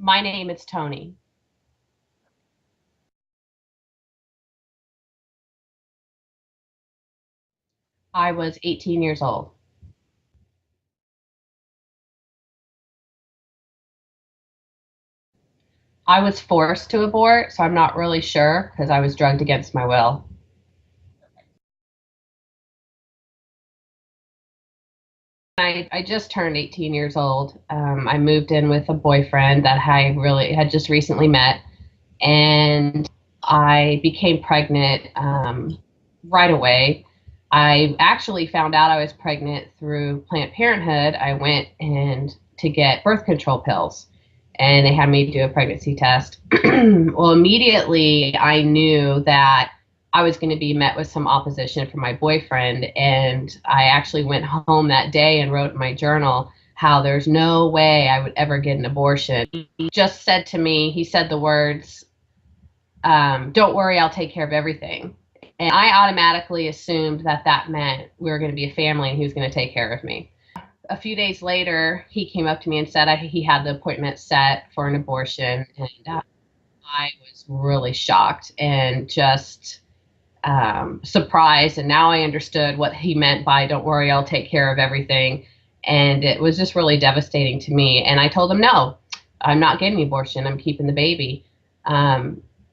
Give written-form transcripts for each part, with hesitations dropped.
My name is Toni. I was 18 years old. I was forced to abort, so I'm not really sure because I was drugged against my will. I just turned 18 years old. I moved in with a boyfriend that I really had just recently met, and I became pregnant right away. I actually found out I was pregnant through Planned Parenthood. I went and to get birth control pills, and they had me do a pregnancy test. Well, immediately I knew that I was going to be met with some opposition from my boyfriend, and I actually went home that day and wrote in my journal how there's no way I would ever get an abortion. He just said to me, he said the words, don't worry, I'll take care of everything. And I automatically assumed that that meant we were going to be a family and he was going to take care of me. A few days later, he came up to me and said he had the appointment set for an abortion. And I was really shocked and just surprised. And now I understood what he meant by don't worry, I'll take care of everything. And it was just really devastating to me. And I told him, no, I'm not getting the abortion. I'm keeping the baby.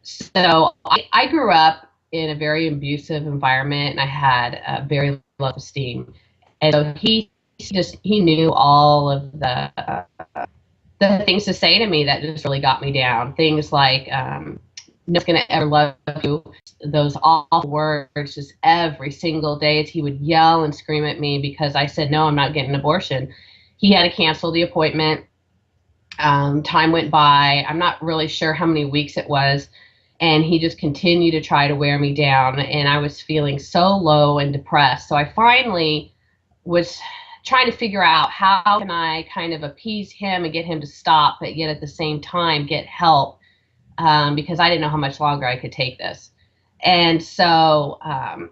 So I grew up in a very abusive environment, and I had a very low esteem. And so he knew all of the things to say to me that just really got me down. Things like no one's gonna ever love you. Those awful words just every single day as he would yell and scream at me because I said no, I'm not getting an abortion. He had to cancel the appointment. Time went by. I'm not really sure how many weeks it was. And he just continued to try to wear me down. And I was feeling so low and depressed. So I finally was trying to figure out how can I kind of appease him and get him to stop, but yet at the same time get help because I didn't know how much longer I could take this. And so I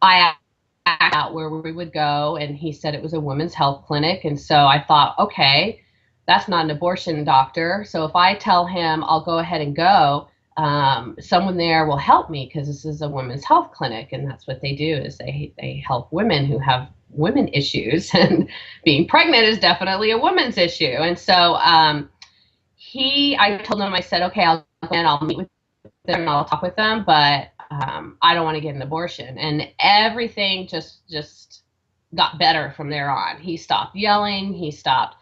asked out where we would go, and he said it was a women's health clinic. And so I thought, okay, that's not an abortion doctor. So if I tell him I'll go ahead and go, someone there will help me because this is a women's health clinic, and that's what they do is they help women who have women issues, and being pregnant is definitely a woman's issue. And so I told him, I said, okay, I'll meet with them and I'll talk with them, but I don't want to get an abortion. And everything just got better from there on. He stopped yelling. He stopped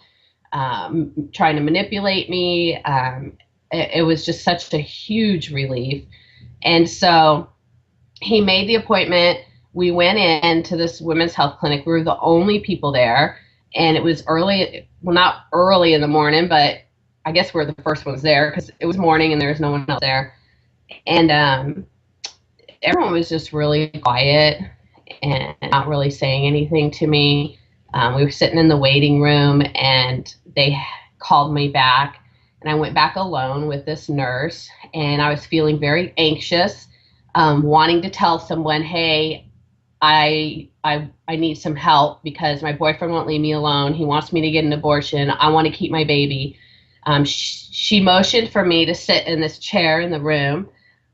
trying to manipulate me. It was just such a huge relief. And so he made the appointment. We went into this women's health clinic. We were the only people there. And it was early, well, not early in the morning, but I guess we're the first ones there because it was morning and there was no one else there. And everyone was just really quiet and not really saying anything to me. We were sitting in the waiting room, and they called me back. And I went back alone with this nurse, and I was feeling very anxious, wanting to tell someone, hey, I need some help because my boyfriend won't leave me alone. He wants me to get an abortion. I want to keep my baby. She motioned for me to sit in this chair in the room.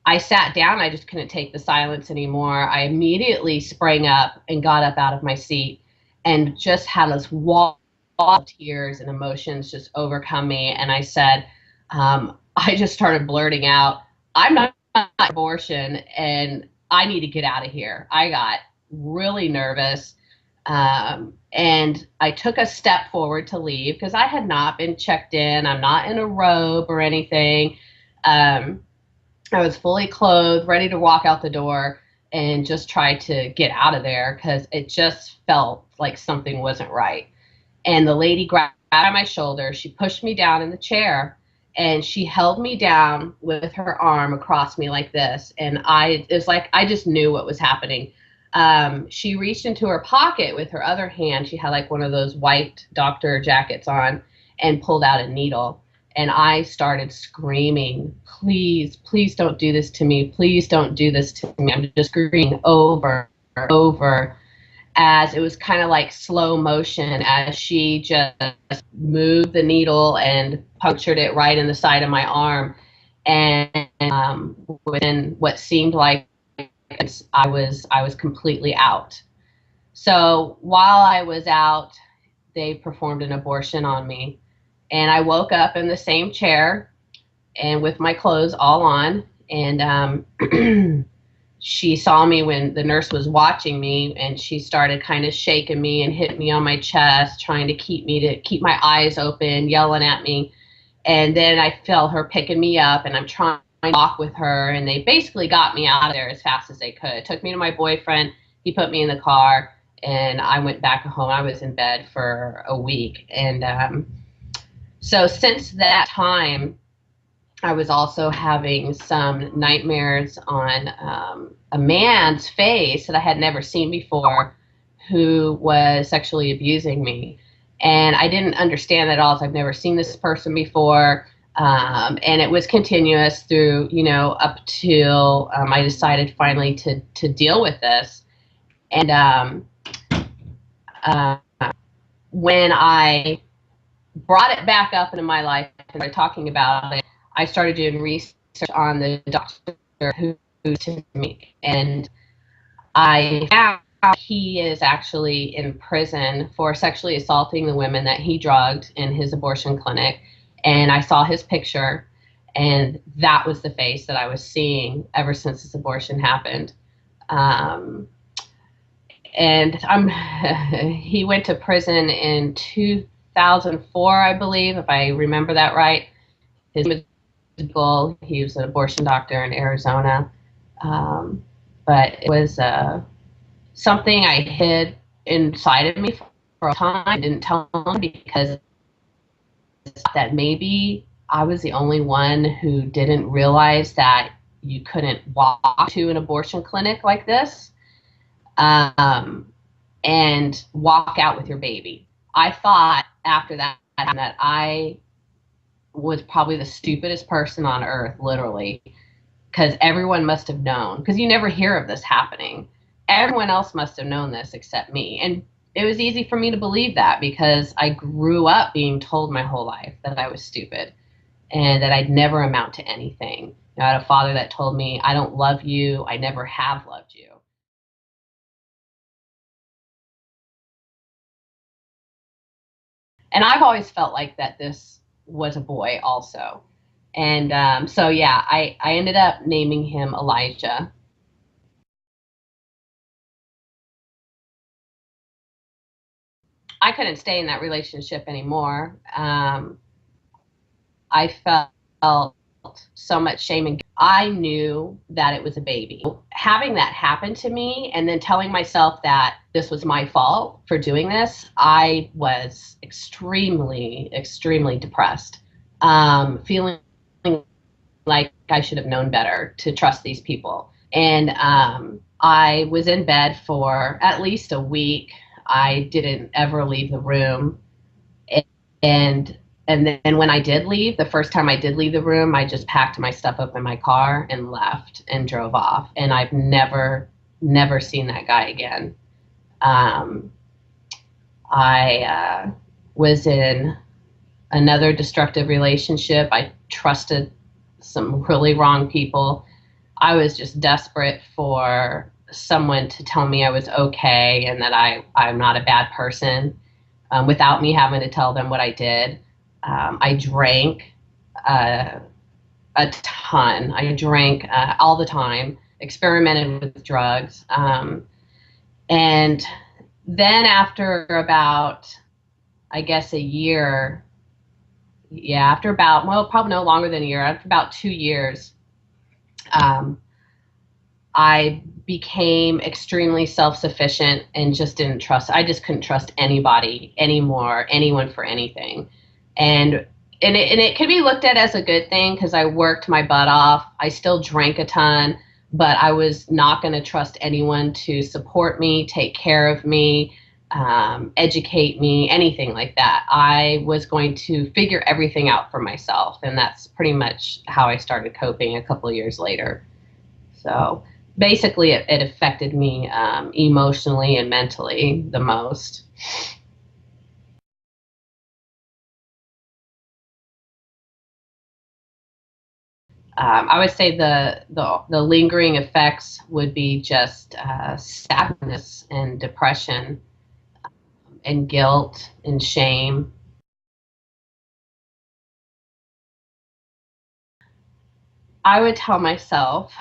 I sat down. I just couldn't take the silence anymore. I immediately sprang up and got up out of my seat and just had this wall of tears and emotions just overcome me. And I said, I just started blurting out, I'm not abortion and I need to get out of here. I got really nervous. And I took a step forward to leave because I had not been checked in. I'm not in a robe or anything. I was fully clothed, ready to walk out the door and just try to get out of there because it just felt like something wasn't right. And the lady grabbed my shoulder. She pushed me down in the chair, and she held me down with her arm across me like this. And it was like I just knew what was happening. She reached into her pocket with her other hand. She had like one of those white doctor jackets on and pulled out a needle. And I started screaming, please, please don't do this to me. Please don't do this to me. I'm just screaming over and over. as it was kind of like slow motion as she just moved the needle and punctured it right in the side of my arm. And within what seemed like I was completely out. So while I was out, they performed an abortion on me, and I woke up in the same chair and with my clothes all on. And she saw me when the nurse was watching me, and she started kind of shaking me and hit me on my chest, trying to keep my eyes open, yelling at me. And then I felt her picking me up, and I'm trying to walk with her, and they basically got me out of there as fast as they could. Took me to my boyfriend. He put me in the car, and I went back home. I was in bed for a week. And so since that time, I was also having some nightmares on a man's face that I had never seen before, who was sexually abusing me. And I didn't understand that at all. So I've never seen this person before. And it was continuous through, up till I decided finally to deal with this. And uh, when I brought it back up into my life and started talking about it, I started doing research on the doctor who to me, and I found he is actually in prison for sexually assaulting the women that he drugged in his abortion clinic. And I saw his picture, and that was the face that I was seeing ever since this abortion happened. And he went to prison in 2004, I believe, if I remember that right. His goal, he was an abortion doctor in Arizona. But it was something I hid inside of me for a time. I didn't tell him because that maybe I was the only one who didn't realize that you couldn't walk to an abortion clinic like this and walk out with your baby. I thought after that I was probably the stupidest person on earth, literally, because everyone must have known, because you never hear of this happening. Everyone else must have known this except me. And it was easy for me to believe that because I grew up being told my whole life that I was stupid and that I'd never amount to anything. I had a father that told me, I don't love you. I never have loved you. And I've always felt like that this was a boy also. And so, yeah, I ended up naming him Elijah. I couldn't stay in that relationship anymore. I felt so much shame and guilt. I knew that it was a baby. Having that happen to me and then telling myself that this was my fault for doing this, I was extremely, extremely depressed, feeling like I should have known better to trust these people. And I was in bed for at least a week. I didn't ever leave the room. And and then when I did leave, the first time I did leave the room, I just packed my stuff up in my car and left and drove off. And I've never seen that guy again. Um, I was in another destructive relationship. I trusted some really wrong people. I was just desperate for someone to tell me I was okay and that I'm not a bad person, without me having to tell them what I did. I drank uh, a ton. I drank all the time, experimented with drugs. And then after about, I guess, a year, yeah, after about, well, probably no longer than a year, after about 2 years, um, I became extremely self-sufficient and just didn't trust. I just couldn't trust anybody anymore, anyone for anything. And it can be looked at as a good thing because I worked my butt off. I still drank a ton, but I was not going to trust anyone to support me, take care of me, educate me, anything like that. I was going to figure everything out for myself, and that's pretty much how I started coping a couple of years later. So basically it affected me emotionally and mentally the most. I would say the lingering effects would be just sadness and depression and guilt and shame. I would tell myself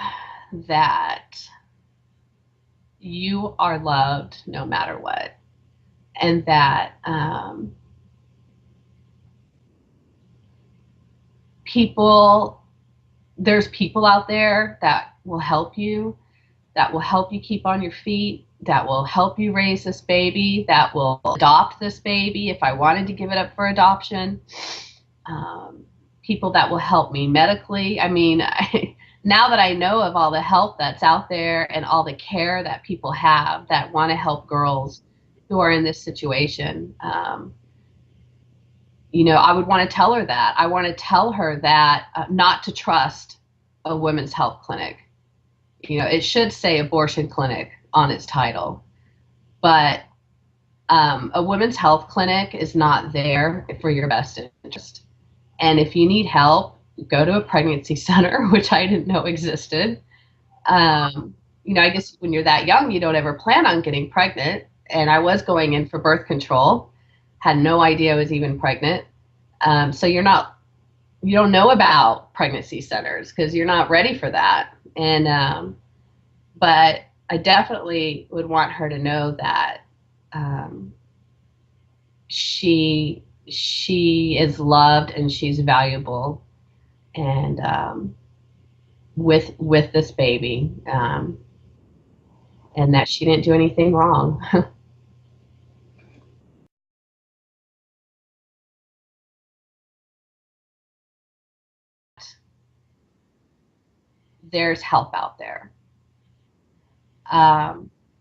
that you are loved no matter what, and that people there's people out there that will help you, that will help you keep on your feet, that will help you raise this baby, that will adopt this baby if I wanted to give it up for adoption. Um, People that will help me medically. I mean, now that I know of all the help that's out there and all the care that people have that want to help girls who are in this situation, I would want to tell her that. I want to tell her that not to trust a women's health clinic. It should say abortion clinic on its title, but a women's health clinic is not there for your best interest. And if you need help, go to a pregnancy center, which I didn't know existed. Um, I guess when you're that young, you don't ever plan on getting pregnant. And I was going in for birth control, had no idea I was even pregnant. So you don't know about pregnancy centers because you're not ready for that. And but I definitely would want her to know that um, she is loved and she's valuable, and with this baby, and that she didn't do anything wrong. There's help out there. A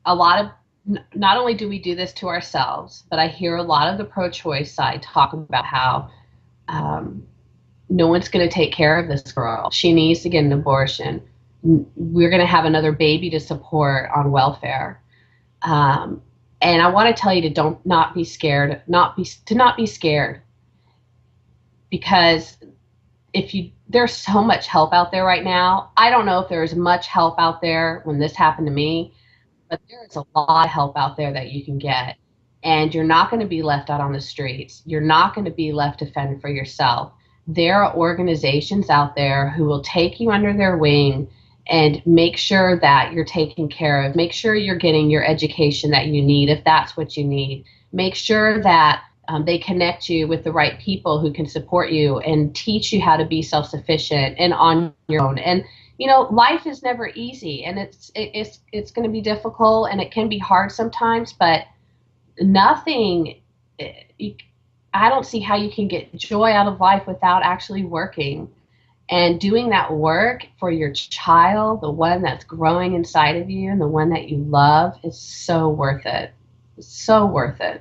lot of Not only do we do this to ourselves, but I hear a lot of the pro-choice side talk about how um, no one's going to take care of this girl. She needs to get an abortion. We're going to have another baby to support on welfare. Um, and I want to tell you to don't not be scared, not be scared, because if you there's so much help out there right now. I don't know if there's much help out there when this happened to me, but there is a lot of help out there that you can get. And you're not going to be left out on the streets. You're not going to be left to fend for yourself. There are organizations out there who will take you under their wing and make sure that you're taken care of. Make sure you're getting your education that you need, if that's what you need. Make sure that they connect you with the right people who can support you and teach you how to be self-sufficient and on your own. And life is never easy, and it's going to be difficult, and it can be hard sometimes, but nothing you, I don't see how you can get joy out of life without actually working and doing that work for your child, the one that's growing inside of you and the one that you love. Is so worth it. It's so worth it.